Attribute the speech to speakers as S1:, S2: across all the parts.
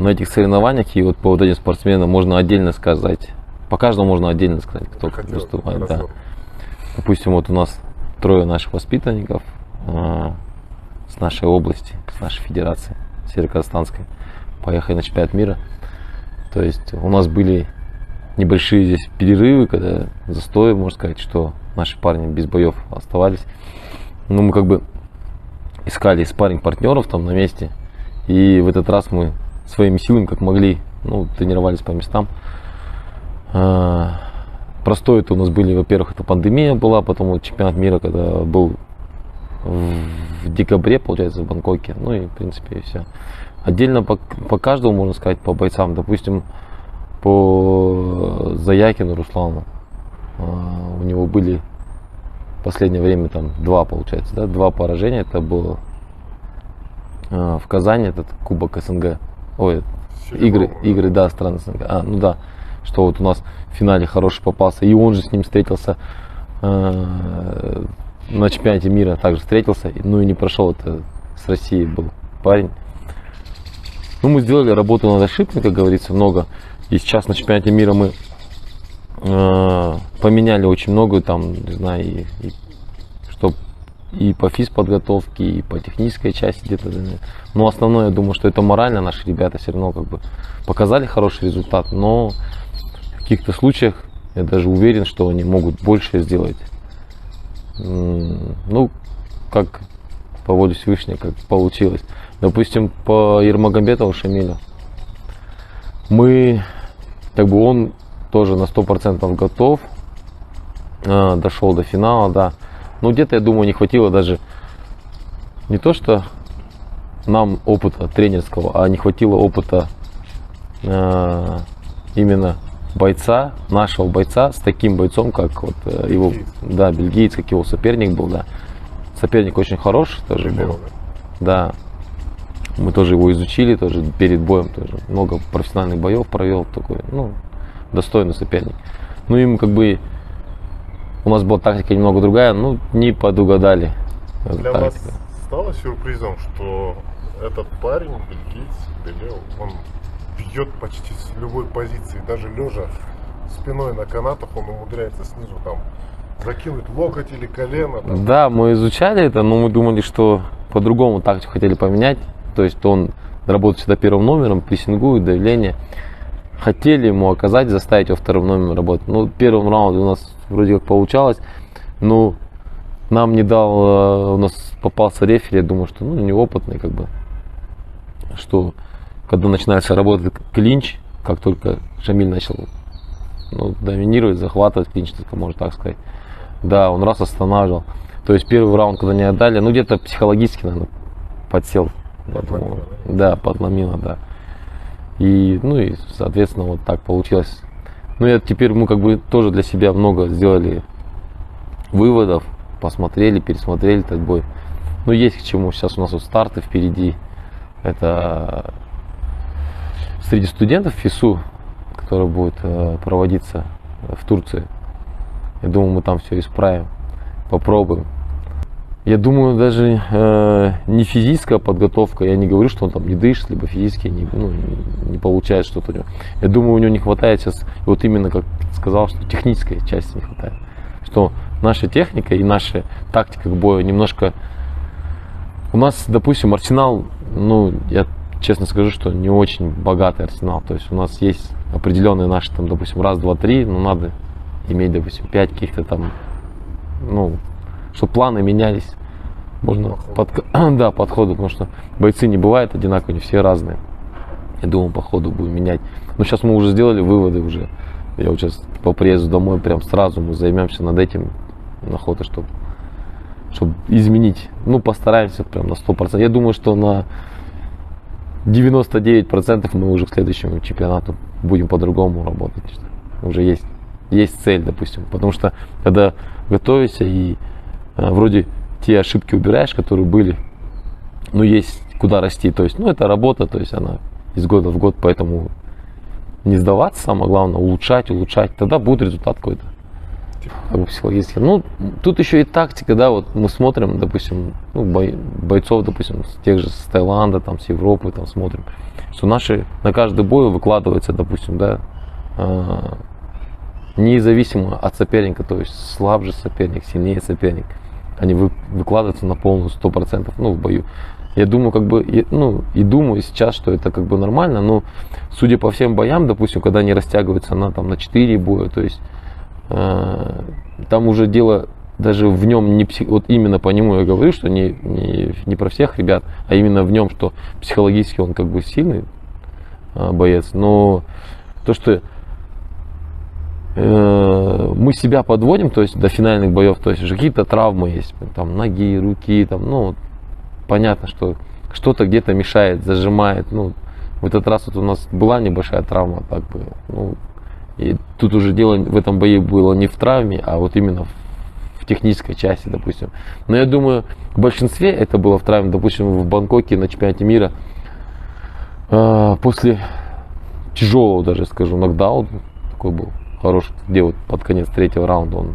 S1: на этих соревнованиях, и вот по вот этим спортсменам можно отдельно сказать, по каждому можно отдельно сказать, кто как выступает. Да. Допустим, вот у нас 3 наших воспитанников с нашей области, с нашей федерации Северо-Казахстанской поехали на чемпионат мира. То есть у нас были небольшие здесь перерывы, когда застои, можно сказать, что наши парни без боев оставались. Но мы как бы искали спарринг-партнеров там на месте. И в этот раз мы своими силами, как могли, тренировались по местам. Простой это у нас были, во-первых, это пандемия была, потом вот чемпионат мира, когда был в декабре, получается, в Бангкоке. Ну и, в принципе, и все. Отдельно по каждому, можно сказать, по бойцам. Допустим, по Заякину Руслану. У него были в последнее время там 2, получается, да, 2 поражения. Это было в Казани, этот Кубок СНГ. Ой, игры, да, страны СНГ. Что вот у нас в финале хороший попался. И он же с ним встретился на чемпионате мира, также встретился. Ну и не прошел, это с Россией был парень. Ну, мы сделали работу над ошибками, как говорится, много. И сейчас на чемпионате мира мы поменяли очень много, там, не знаю, и по физподготовке, и по технической части где-то. Но основное, я думаю, что это морально наши ребята все равно как бы показали хороший результат, но в каких-то случаях я даже уверен, что они могут больше сделать. Ну, как по воле Всевышнего, как получилось. Допустим, по Ермагомедову Шамилю он тоже на 100% готов, дошел до финала, да. Но где-то, я думаю, не хватило даже не то, что нам опыта тренерского, а не хватило опыта именно бойца, нашего бойца, с таким бойцом, как вот его, да, бельгиец, как его соперник был, да. Соперник очень хороший тоже был, да. Мы тоже его изучили, тоже перед боем тоже много профессиональных боев провел, такой, достойный соперник. Ну, им как бы у нас была тактика немного другая, не подугадали.
S2: Для вас стало сюрпризом, что этот парень, бельгиец, Белев, он бьет почти с любой позиции, даже лежа спиной на канатах, он умудряется снизу там закинуть локоть или колено. Там.
S1: Да, мы изучали это, но мы думали, что по-другому тактику хотели поменять. То есть он работает всегда первым номером, прессингует, давление. Хотели ему оказать, заставить его вторым номером работать. Ну, первым раунде у нас вроде как получалось. Но нам не дал, у нас попался рефери, я думаю, что неопытный, как бы. Что когда начинается работать клинч, как только Шамиль начал доминировать, захватывать клинч, можно так сказать. Да, он раз останавливал. То есть первый раунд, когда не отдали, где-то психологически, наверное, подсел. Поэтому, да, подломило, да. И соответственно, вот так получилось. Теперь мы как бы тоже для себя много сделали выводов, посмотрели, пересмотрели этот бой. Есть к чему. Сейчас у нас вот старты впереди. Это среди студентов ФИСУ, который будет проводиться в Турции. Я думаю, мы там все исправим, попробуем. Я думаю, даже не физическая подготовка, я не говорю, что он там не дышит, либо физически не получает что-то у него. Я думаю, у него не хватает сейчас, вот именно как сказал, что технической части не хватает. Что наша техника и наша тактика к бою немножко... У нас, допустим, арсенал, я честно скажу, что не очень богатый арсенал. То есть у нас есть определенные наши, там, допустим, раз, два, три, но надо иметь, допустим, 5 каких-то там, чтобы планы менялись. Можно подходы, потому что бойцы не бывают одинаковые, все разные. Я думаю, по ходу будем менять. Но сейчас мы уже сделали выводы уже. Я вот сейчас по приезду домой прям сразу мы займемся над этим охотой, чтобы изменить. Постараемся прям на 100%. Я думаю, что на 99% мы уже к следующему чемпионату будем по-другому работать. Уже есть цель, допустим. Потому что когда готовишься и вроде те ошибки убираешь, которые были, есть куда расти. То есть, это работа, то есть она из года в год, поэтому не сдаваться, самое главное, улучшать, тогда будет результат какой-то. как бы психологически. Ну, тут еще и тактика, да, вот мы смотрим, допустим, ну, бойцов, допустим, с тех же с Таиланда, там, с Европы, там, смотрим, что наши на каждый бой выкладываются, допустим, да, независимо от соперника, то есть слабже соперник, сильнее соперник, они выкладываются на полную 100%, ну, в бою. Я думаю, как бы, ну, и думаю сейчас, что это как бы нормально, но судя по всем боям, допустим, когда они растягиваются на 4 боя, то есть там уже дело даже в нем не вот именно по нему я говорю, что не про всех ребят, а именно в нем, что психологически он как бы сильный боец, но то, что мы себя подводим, то есть до финальных боев, то есть уже какие-то травмы есть, там ноги, руки, там, ну, понятно, что что-то где-то мешает, зажимает, ну, в этот раз вот у нас была небольшая травма, так бы, ну, и тут уже дело в этом бою было не в травме, а вот именно в технической части, допустим. Но я думаю, в большинстве это было в травме, допустим, в Бангкоке на чемпионате мира, после тяжелого даже, скажу, нокдаун, такой был хороший, где вот под конец 3-го раунда он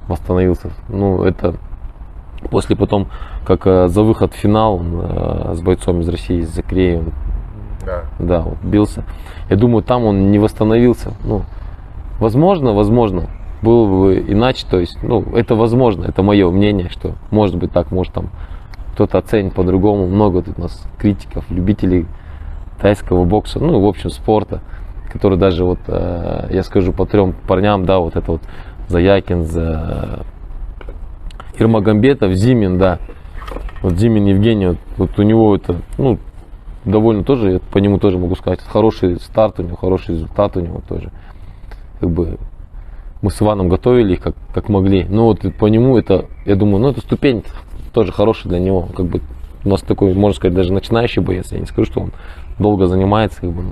S1: восстановился. Ну, это после потом, как за выход в финал с бойцом из России, с Закреевым, да, вот, бился. Я думаю, там он не восстановился. Ну, возможно, было бы иначе. То есть, ну, это возможно, это мое мнение, что может быть так, может там кто-то оценит по-другому. Много тут у нас критиков, любителей тайского бокса, ну, в общем, спорта, которые даже вот, я скажу по 3 парням, да, вот это вот Заякин, Ирмагомбетов, Зимин, да. Вот Зимин Евгений, вот у него это, ну, довольно тоже, я по нему тоже могу сказать, хороший старт у него, хороший результат у него тоже. Как бы мы с Иваном готовили их как могли. Но вот по нему это, я думаю, ну это ступень тоже хорошая для него. Как бы у нас такой, можно сказать, даже начинающий боец. Я не скажу, что он долго занимается, как бы, ну,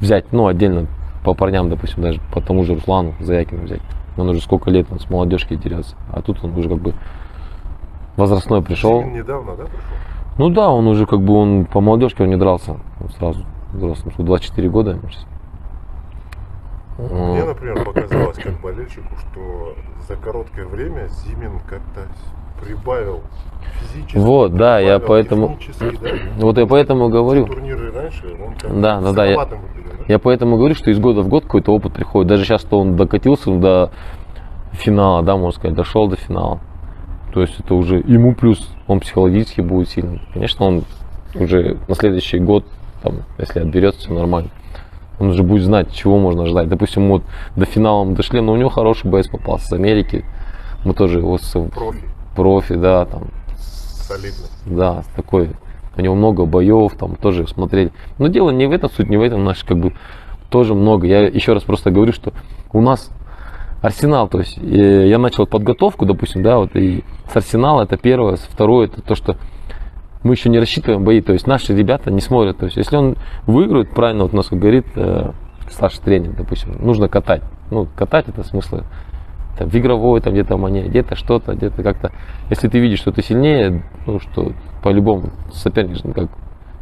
S1: взять, ну, отдельно по парням, допустим, даже по тому же Руслану Заякину взять. Он уже сколько лет он с молодежки дерется. А тут он уже как бы возрастной пришел.
S2: Зимин недавно, да, пришел?
S1: Ну да, он уже как бы он по молодежке он не дрался. Он сразу взрослым, что 24 года ему сейчас.
S2: Мне, например, показалось как болельщику, что за короткое время Зимин как-то прибавил физически.
S1: Вот, да, я поэтому.
S2: Да.
S1: Вот я поэтому говорю.
S2: Турниры раньше, он как
S1: Да. Я поэтому говорю, что из года в год какой-то опыт приходит. Даже сейчас, что он докатился до финала, да, можно сказать, дошел до финала. То есть это уже ему плюс, он психологически будет сильным. Конечно, он уже на следующий год, там, если отберется, все нормально. Он уже будет знать, чего можно ждать. Допустим, вот до финала мы дошли, но у него хороший боец попался с Америки. Мы тоже его с профи, да, там.
S2: Солидный.
S1: Да, такой. У него много боев, там тоже смотрели. Но дело не в этом, суть не в этом, наш как бы тоже много. Я еще раз просто говорю, что у нас Арсенал, то есть я начал подготовку, допустим, да, вот и с Арсенала это первое, второе, это то, что мы еще не рассчитываем бои, то есть наши ребята не смотрят, то есть если он выиграет, правильно, вот у нас как говорит старший тренер, допустим, нужно катать, ну катать это смысл там, в игровой, там где-то монет, где-то что-то, где-то как-то, если ты видишь, что ты сильнее, ну что по-любому соперник, ну как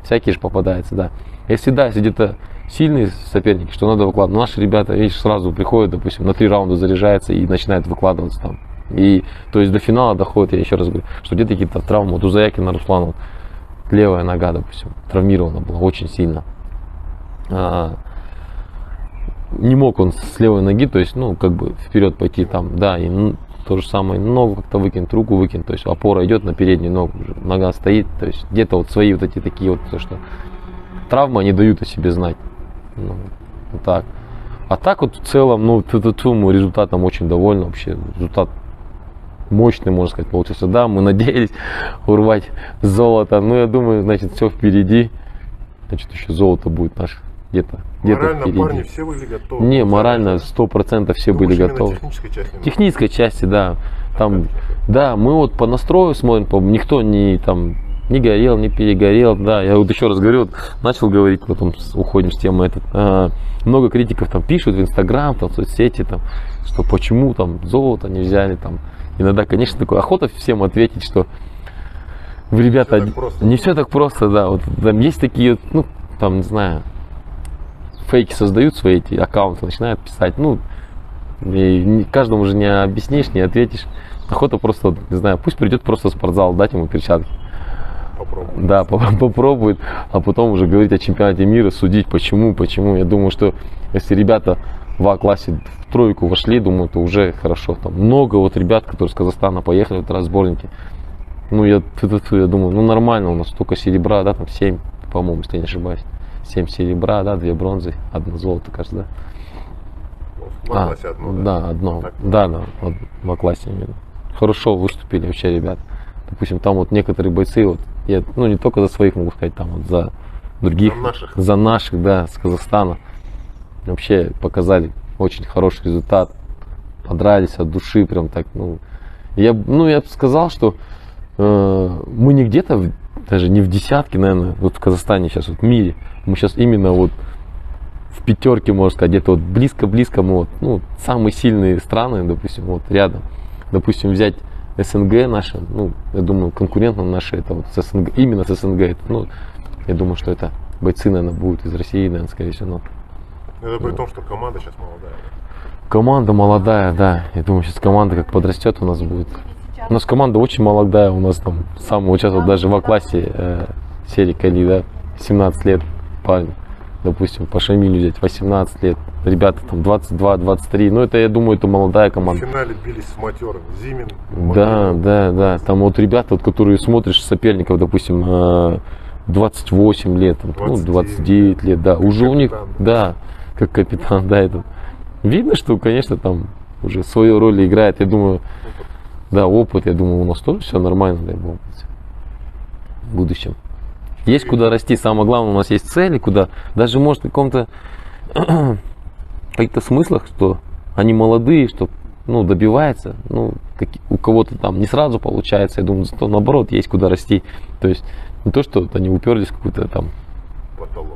S1: всякий же попадается, да, если где-то сильные соперники, что надо выкладывать. Наши ребята, видишь, сразу приходят, допустим, на 3 раунда заряжается и начинает выкладываться там. И то есть до финала доходит, я еще раз говорю, что где-то какие-то травмы. Вот у Заякина Руслана вот, левая нога, допустим, травмирована была очень сильно. Не мог он с левой ноги, то есть, ну, как бы вперед пойти там, да, и то же самое, ногу как-то выкинуть, руку выкинуть, то есть опора идет на переднюю ногу, нога стоит, то есть где-то вот свои вот эти такие вот, то, что травмы не дают о себе знать. Ну, вот так. А так вот в целом, ну, мы результатом очень довольны вообще. Результат мощный, можно сказать, получился. Да, мы надеялись урвать золото, но я думаю, значит, все впереди. Значит, еще золото будет наше где-то впереди.
S2: Парни все были готовы?
S1: Не, морально 100% все были готовы. Технической части, да. Там, да, мы вот по настрою смотрим, никто не там не горел, не перегорел, да, я вот еще раз говорю, вот, начал говорить, потом уходим с темы много критиков там пишут в Инстаграм, там, в соцсети, там, что почему там золото не взяли, там, иногда, конечно, такой охота всем ответить, что вы, ребята, не все так просто, да, вот там есть такие, ну, там, не знаю, фейки создают свои эти аккаунты, начинают писать, ну, И каждому же не объяснишь, не ответишь. Охота просто, не знаю, пусть придет просто в спортзал, дать ему перчатки.
S2: Попробуем.
S1: Да, попробует, а потом уже говорить о чемпионате мира, судить, почему. Я думаю, что если ребята в А-классе в тройку вошли, думаю, то уже хорошо. Там много вот ребят, которые с Казахстана поехали в этот раз сборники. Ну, я думаю, ну нормально, у нас столько серебра, да, там 7, по-моему, если я не ошибаюсь. 7 серебра, да, 2 бронзы, 1 золото, кажется, да.
S2: В А-классе одно, да?
S1: Да, одно. Да, вот, в А-классе именно. Хорошо выступили вообще ребята. Допустим, там вот некоторые бойцы, вот, я, ну не только за своих могу сказать, там вот за других, за наших, да, с Казахстана. Вообще показали очень хороший результат, подрались от души, прям так, я бы сказал, что мы не где-то, даже не в десятке, наверное, вот в Казахстане сейчас, вот в мире, мы сейчас именно вот в пятерке, можно сказать, где-то вот близко-близко мы вот, самые сильные страны, допустим, вот рядом, допустим, взять СНГ наши, я думаю, конкурентом наши, это вот с СНГ, именно с СНГ, это, я думаю, что это бойцы, наверное, будут из России, наверное, скорее всего.
S2: Это при том, что команда сейчас молодая.
S1: Команда молодая, да. Я думаю, сейчас команда как подрастет у нас будет. У нас команда очень молодая, у нас там самый участвовал даже в А-классе Серик Али, да, 17 лет парень. Допустим, по Шамилю взять 18 лет, ребята там 22-23, это, я думаю, это молодая команда.
S2: В финале бились с матером, Зимин.
S1: Да, там вот ребята, вот, которые смотришь соперников, допустим, 28 лет, 29 лет, да, уже у них, да, как капитан, да, это. Видно, что, конечно, там уже свою роль играет, я думаю, да, опыт, я думаю, у нас тоже все нормально, дай бог, в будущем. Есть куда расти, самое главное, у нас есть цели, куда, даже может в каком-то, каких-то смыслах, что они молодые, что, добивается, у кого-то там не сразу получается, я думаю, зато наоборот, есть куда расти, то есть не то, что они уперлись в какой-то там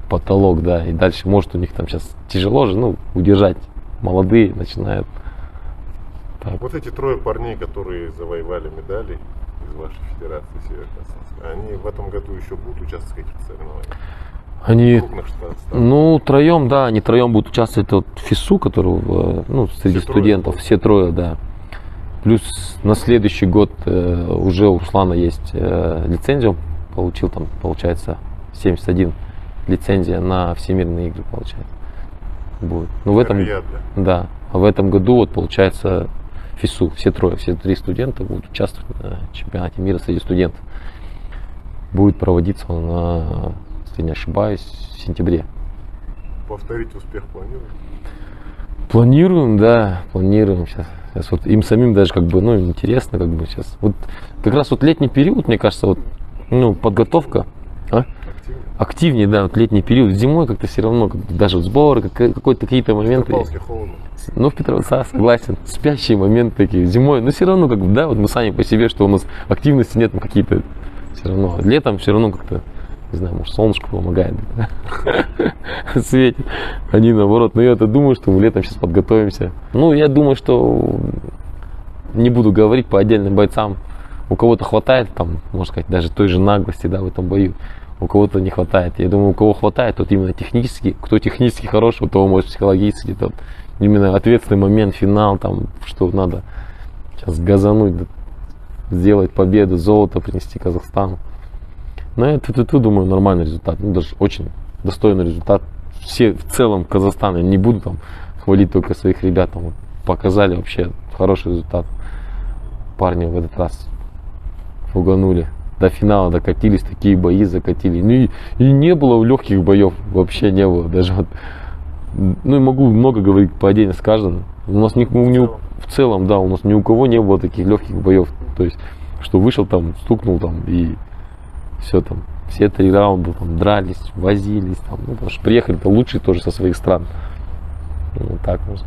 S1: потолок, да, и дальше, может, у них там сейчас тяжело же, удержать, молодые начинают. Так.
S2: Вот эти трое парней, которые завоевали медали из вашей федерации Северо-Казахстанской, они в этом году еще будут участвовать в каких-то соревнованиях?
S1: Они, троем, да, они троем будут участвовать в ФИСУ, который, среди
S2: все
S1: студентов, все трое, да. Плюс на следующий год уже у Руслана есть лицензию, получил там, получается, 71 лицензия на всемирные игры, получается. Будет. В этом, да, а в этом году вот получается ФИСУ, все три студента будут участвовать на чемпионате мира среди студентов. Будет проводиться он, если не ошибаюсь, в сентябре.
S2: Повторить успех планируем?
S1: Планируем, да, планируем сейчас вот им самим даже интересно, сейчас. Вот как раз вот летний период, мне кажется, подготовка. Активнее, да, вот летний период. Зимой как-то все равно, даже вот сборы, какие-то моменты.
S2: Холодно.
S1: В Петропавловске, согласен, спящие моменты такие. Зимой, но все равно, да, вот мы сами по себе, что у нас активности нет, какие-то все равно. Летом все равно как-то, не знаю, может, солнышко помогает, светит. Они наоборот, но я-то думаю, что мы летом сейчас подготовимся. Я думаю, что не буду говорить по отдельным бойцам. У кого-то хватает, там, можно сказать, даже той же наглости, да, в этом бою. У кого-то не хватает. Я думаю, у кого хватает, тот именно технически, кто технически хороший, у того может психологически, тот именно ответственный момент, финал, там, что надо сейчас газануть, сделать победу, золото принести Казахстану. Но я думаю, нормальный результат, даже очень достойный результат. Все в целом Казахстан, я не буду там хвалить только своих ребят, там, показали вообще хороший результат. Парни в этот раз уганули. До финала докатились, такие бои закатили. И не было легких боев, вообще не было. Даже могу много говорить по отдельно с каждым. У нас в целом, да, у нас ни у кого не было таких легких боев. То есть, что вышел там, стукнул там и все там. Все 3 раунда там дрались, возились там. Потому что приехали-то лучшие тоже со своих стран. Так можно.